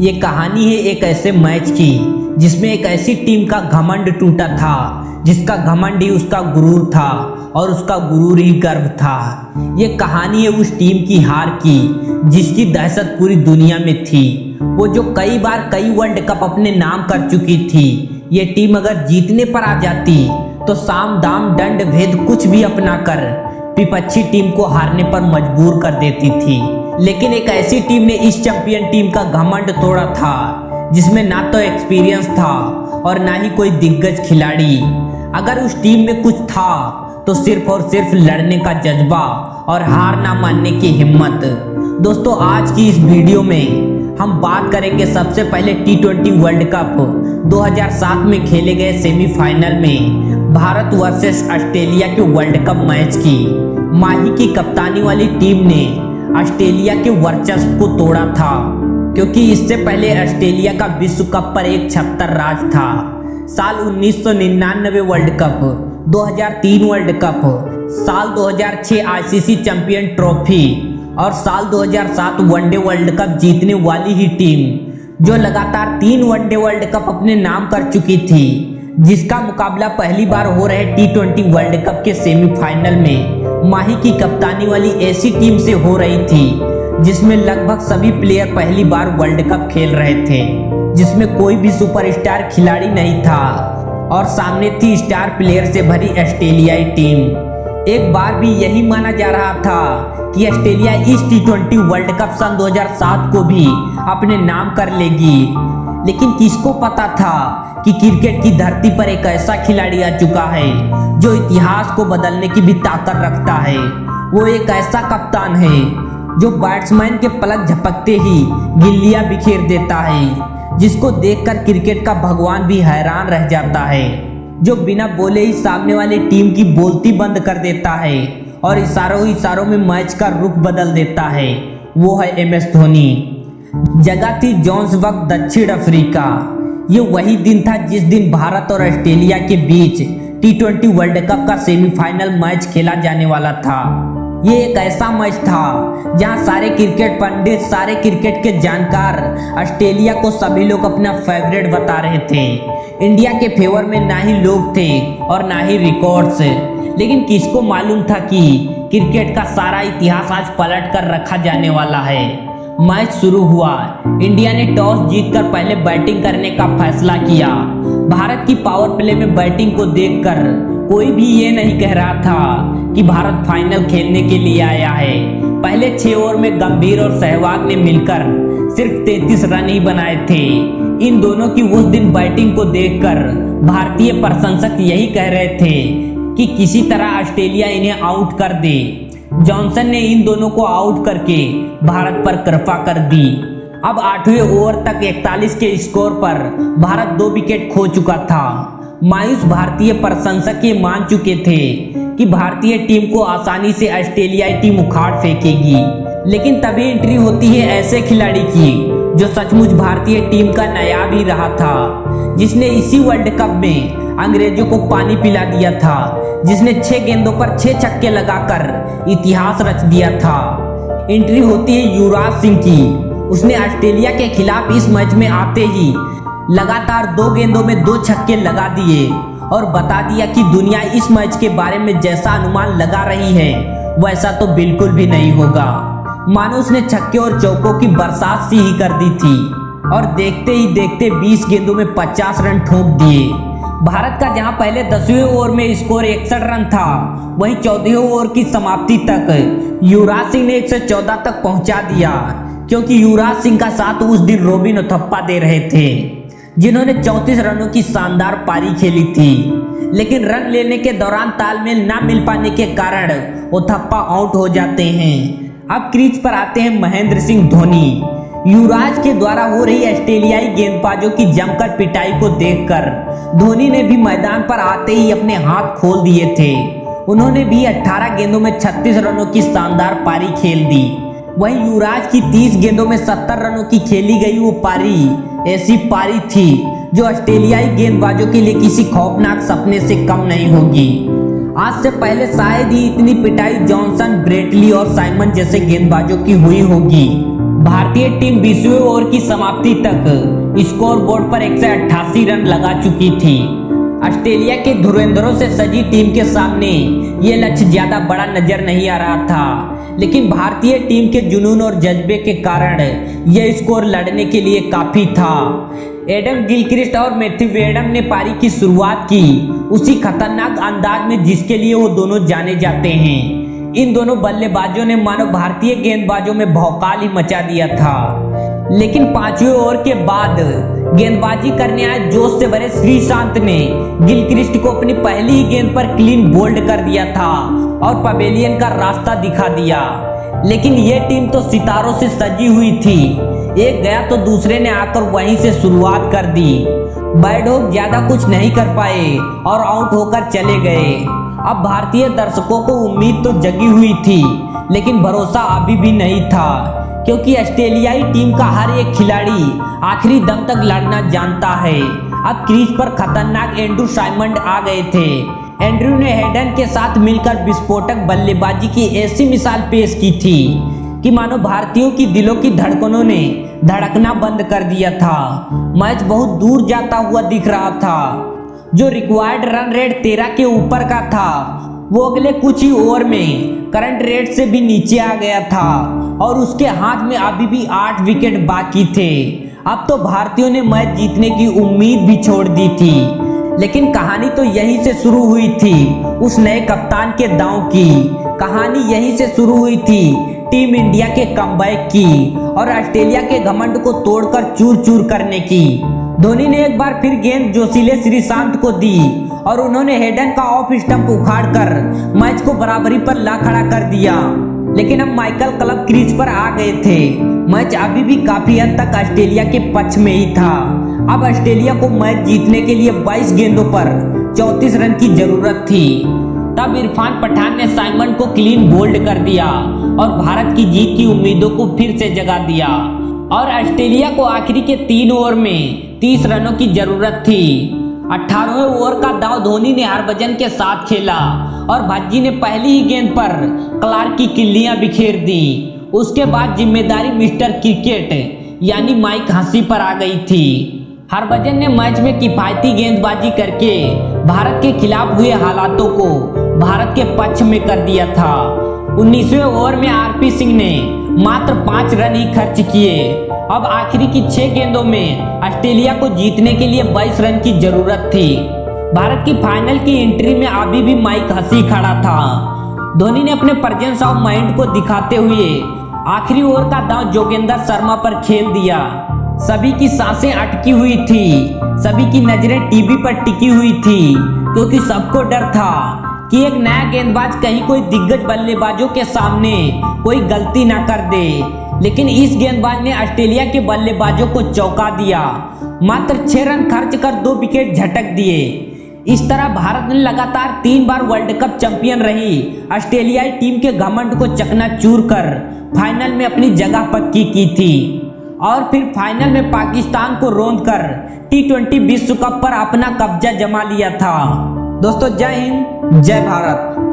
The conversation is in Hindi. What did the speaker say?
ये कहानी है एक ऐसे मैच की जिसमें एक ऐसी टीम का घमंड टूटा था जिसका घमंड ही उसका गुरूर था और उसका गुरूर ही गर्व था। ये कहानी है उस टीम की हार की जिसकी दहशत पूरी दुनिया में थी। वो जो कई बार कई वर्ल्ड कप अपने नाम कर चुकी थी। ये टीम अगर जीतने पर आ जाती तो साम दाम दंड भेद कुछ भी अपना कर विपक्षी टीम को हारने पर मजबूर कर देती थी। लेकिन एक ऐसी टीम ने इस चैंपियन टीम का घमंड तोड़ा था जिसमें ना तो एक्सपीरियंस था और ना ही कोई दिग्गज खिलाड़ी। अगर उस टीम में कुछ था तो सिर्फ और सिर्फ लड़ने का जज्बा और हार ना मानने की हिम्मत। दोस्तों, आज की इस वीडियो में हम बात करेंगे सबसे पहले T20 वर्ल्ड कप 2007 में खेले गए सेमीफाइनल में भारत वर्सेस ऑस्ट्रेलिया के वर्ल्ड कप मैच की। माही की कप्तानी वाली टीम ने ऑस्ट्रेलिया के वर्चस्व को तोड़ा था, क्योंकि इससे पहले ऑस्ट्रेलिया का विश्व कप पर एक छत्तर राज था। साल 1999 वर्ल्ड कप, 2003 वर्ल्ड कप, साल 2006 आईसीसी चैंपियन ट्रॉफी और साल 2007 वनडे वर्ल्ड कप जीतने वाली ही टीम जो लगातार 3 वनडे वर्ल्ड कप अपने नाम कर चुकी थी, जिसका मुकाबला पहली बार हो रहे T20 वर्ल्ड कप के सेमीफाइनल में माही की कप्तानी वाली ऐसी टीम से हो रही थी जिसमें लगभग सभी प्लेयर पहली बार वर्ल्ड कप खेल रहे थे, जिसमें कोई भी सुपरस्टार खिलाड़ी नहीं था और सामने थी स्टार प्लेयर से भरी ऑस्ट्रेलियाई टीम। एक बार भी यही माना जा रहा था कि ऑस्ट्रेलिया इस T20 वर्ल्ड कप सन 2007 को भी अपने नाम कर लेगी। लेकिन किसको पता था कि क्रिकेट की धरती पर एक ऐसा खिलाड़ी आ चुका है जो इतिहास को बदलने की भी ताकत रखता है। वो एक ऐसा कप्तान है जो बैट्समैन के पलक झपकते ही गिल्लियां बिखेर देता है, जिसको देखकर क्रिकेट का भगवान भी हैरान रह जाता है, जो बिना बोले ही सामने वाली टीम की बोलती बंद कर देता है और इशारों में मैच का रुख बदल देता है। वो है MS धोनी। जगह थी जोहान्सबर्ग, दक्षिण अफ्रीका। ये वही दिन था जिस दिन भारत और ऑस्ट्रेलिया के बीच T20 वर्ल्ड कप का सेमीफाइनल मैच खेला जाने वाला था। ये एक ऐसा मैच था जहां सारे क्रिकेट पंडित, सारे क्रिकेट के जानकार ऑस्ट्रेलिया को सभी लोग अपना फेवरेट बता रहे थे। इंडिया के फेवर में ना ही लोग थे और ना ही रिकॉर्ड्स, लेकिन किसको मालूम था कि क्रिकेट का सारा इतिहास आज पलट कर रखा जाने वाला है। मैच शुरू हुआ। इंडिया ने टॉस जीतकर पहले बैटिंग करने का फैसला किया। भारत की पावर प्ले में बैटिंग को देखकर कोई भी ये नहीं कह रहा था कि भारत फाइनल खेलने के लिए आया है। पहले 6 ओवर में गंभीर और सहवाग ने मिलकर सिर्फ 33 रन ही बनाए थे। इन दोनों की उस दिन बैटिंग को देखकर भारतीय प्रशंसक यही कह रहे थे कि किसी तरह ऑस्ट्रेलिया इन्हें आउट कर दे। जॉनसन ने इन दोनों को आउट करके भारत पर कृपा कर दी। अब 8वें ओवर तक 41 के स्कोर पर भारत 2 विकेट खो चुका था। मायूस भारतीय प्रशंसक ये मान चुके थे कि भारतीय टीम को आसानी से ऑस्ट्रेलियाई टीम उखाड़ फेंकेगी। लेकिन तभी एंट्री होती है ऐसे खिलाड़ी की जो सचमुच भारतीय टीम का नायाब ही रहा था, जिसने इसी वर्ल्ड कप में अंग्रेजों को पानी पिला दिया था, जिसने 6 गेंदों पर 6 छक्के लगाकर इतिहास रच दिया था। एंट्री होती है युवराज सिंह की। उसने ऑस्ट्रेलिया के खिलाफ इस मैच में आते ही लगातार 2 गेंदों में 2 छक्के लगा दिए और बता दिया कि दुनिया इस मैच के बारे में जैसा अनुमान लगा रही है वैसा तो बिल्कुल भी नहीं होगा। मानो उसने छक्के और चौकों की बरसात सी ही कर दी थी और देखते ही देखते 20 गेंदों में 50 रन ठोक दिए। भारत का जहां पहले 10वें ओवर में स्कोर 61 रन था, वहीं 14वें ओवर की समाप्ति तक युवराज सिंह ने 114 तक पहुंचा दिया, क्योंकि युवराज सिंह का साथ उस दिन रॉबिन उथप्पा दे रहे थे, जिन्होंने 34 रनों की शानदार पारी खेली थी। लेकिन रन लेने के दौरान तालमेल ना मिल पाने के कारण उथप्पा आउट हो जाते हैं। अब क्रीज पर आते हैं महेंद्र सिंह धोनी। युवराज के द्वारा हो रही ऑस्ट्रेलियाई गेंदबाजों की जमकर पिटाई को देखकर धोनी ने भी मैदान पर आते ही अपने हाथ खोल दिए थे। उन्होंने भी 18 गेंदों में 36 रनों की शानदार पारी खेल दी। वहीं युवराज की 30 गेंदों में 70 रनों की खेली गई वो पारी ऐसी पारी थी जो ऑस्ट्रेलियाई गेंदबाजों के लिए किसी खौफनाक सपने से कम नहीं होगी। आज से पहले शायद ही इतनी पिटाई जॉनसन, ब्रेटली और साइमन जैसे गेंदबाजों की हुई होगी। भारतीय टीम 20वें ओवर की समाप्ति तक स्कोर बोर्ड पर 188 रन लगा चुकी थी। ऑस्ट्रेलिया के धुरंधरों से सजी टीम के सामने ये लक्ष्य ज्यादा बड़ा नजर नहीं आ रहा था, लेकिन भारतीय टीम के जुनून और जज्बे के कारण यह स्कोर लड़ने के लिए काफी था। एडम गिलक्रिस्ट और मैथ्यू वेडम ने पारी की शुरुआत की उसी खतरनाक अंदाज में जिसके लिए वो दोनों जाने जाते हैं। इन दोनों बल्लेबाजों ने मानो भारतीय गेंदबाजों में भौकाल ही मचा दिया था, लेकिन 5वें ओवर के बाद गेंदबाजी करने आए जोश से भरे श्रीशांत ने गिलक्रिस्ट को अपनी पहली ही गेंद पर क्लीन बोल्ड कर दिया था और पवेलियन का रास्ता दिखा दिया। लेकिन यह टीम तो सितारों से सजी हुई थी, एक गया तो दूसरे ने आकर वहीं से शुरुआत कर दी। बैडहोग ज्यादा कुछ नहीं कर पाए और आउट होकर चले गए। अब भारतीय दर्शकों को उम्मीद तो जगी हुई थी, लेकिन भरोसा अभी भी नहीं था, क्योंकि ऑस्ट्रेलियाई टीम का हर एक खिलाड़ी आखिरी दम तक लड़ना जानता है। अब क्रीज पर खतरनाक एंड्रू साइमंड आ गए थे। एंड्रू ने हेडन के साथ मिलकर विस्फोटक बल्लेबाजी की ऐसी मिसाल पेश की थी कि मानो भारतीयों की दिलों की धड़कनों ने धड़कना बंद कर दिया था। मैच बहुत दूर जाता हुआ दिख रहा था। जो रिक्वायर्ड रन रेट 13 के ऊपर का था, वो अगले कुछ ही ओवर में करंट रेट से भी नीचे आ गया था और उसके हाथ में अभी भी 8 विकेट बाकी थे। अब तो भारतीयों ने मैच जीतने की उम्मीद भी छोड़ दी थी, लेकिन कहानी तो यहीं से शुरू हुई थी। उस नए कप्तान के दांव की कहानी यहीं से शुरू हुई थी, टीम इंडिया के कमबैक की और ऑस्ट्रेलिया के घमंड को तोड़कर चूर चूर करने की। धोनी ने एक बार फिर गेंद जोशीले श्रीशांत को दी और उन्होंने हेडन का ऑफ स्टंप उखाड़कर मैच को बराबरी पर ला खड़ा कर दिया। लेकिन अब माइकल क्लब क्रीज पर आ गए थे। मैच अभी भी काफी हद तक ऑस्ट्रेलिया के पक्ष में ही था। अब ऑस्ट्रेलिया को मैच जीतने के लिए 22 गेंदों पर 34 रन की जरूरत थी। तब इरफान पठान ने साइमन को क्लीन बोल्ड कर दिया और भारत की जीत की उम्मीदों को फिर से जगा दिया। और ऑस्ट्रेलिया को आखिरी के 3 ओवर में 30 रनों की जरूरत थी। 18वें ओवर का दांव धोनी ने हरभजन के साथ खेला और भज्जी ने पहली ही गेंद पर क्लार्क की किल्लियां बिखेर दी। उसके बाद जिम्मेदारी मिस्टर क्रिकेट यानी माइक हंसी पर आ गई थी। हरभजन ने मैच में किफायती गेंदबाजी करके भारत के खिलाफ हुए हालातों को भारत के पक्ष में कर दिया था। 19वें ओवर में आरपी सिंह ने मात्र 5 रन ही खर्च किए। अब आखिरी की 6 गेंदों में ऑस्ट्रेलिया को जीतने के लिए 22 रन की जरूरत थी। भारत की फाइनल की एंट्री में अभी भी माइक हंसी खड़ा था। धोनी ने अपने प्रेजेंस ऑफ माइंड को दिखाते हुए आखिरी ओवर का दांव जोगेंद्र शर्मा पर खेल दिया। सभी की सांसें अटकी हुई थी, सभी की नजरें टीवी पर टिकी हुई थी, क्योंकि सबको डर था कि एक नया गेंदबाज कहीं कोई दिग्गज बल्लेबाजों के सामने कोई गलती ना कर दे। लेकिन इस गेंदबाज ने ऑस्ट्रेलिया के बल्लेबाजों को चौंका दिया। मात्र 6 रन खर्च कर 2 विकेट झटक दिए। इस तरह भारत ने लगातार 3 बार वर्ल्ड कप चैंपियन रही ऑस्ट्रेलियाई टीम के घमंड को चकनाचूर कर फाइनल में अपनी जगह पक्की की थी और फिर फाइनल में पाकिस्तान को रौंद कर T20 विश्व कप पर अपना कब्जा जमा लिया था। दोस्तों, जय हिंद, जय भारत।